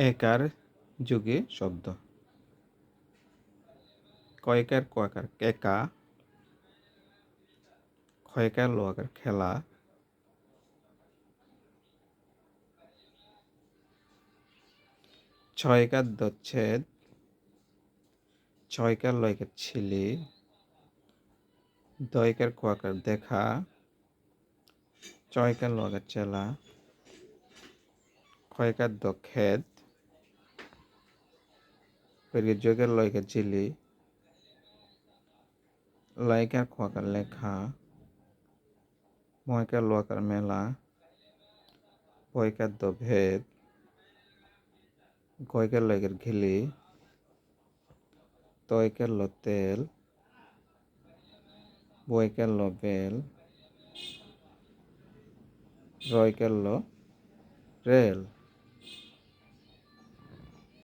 একার যুগে শব্দ। কয়কার কোয়াকার কেকা, ক্ষয়কার লোয়াকার খেলা, ছয়কার দচ্ছেদ, ছয়কার লয়কার ছিলি, দয়কার কোয়াকার দেখা, ছয়কার লোয়াকার চেলা, ক্ষয়কার দক্ষেদ, যোগের লয়কার চিলি, লয়কার খোয়াকার লেখা, ময়কার লোয়াকার মেলা, পয়কার ভেদ, গয়কার লয়কার ঘিলি, তয়কার তেল, বয়কার বেল, রয়কার রেল।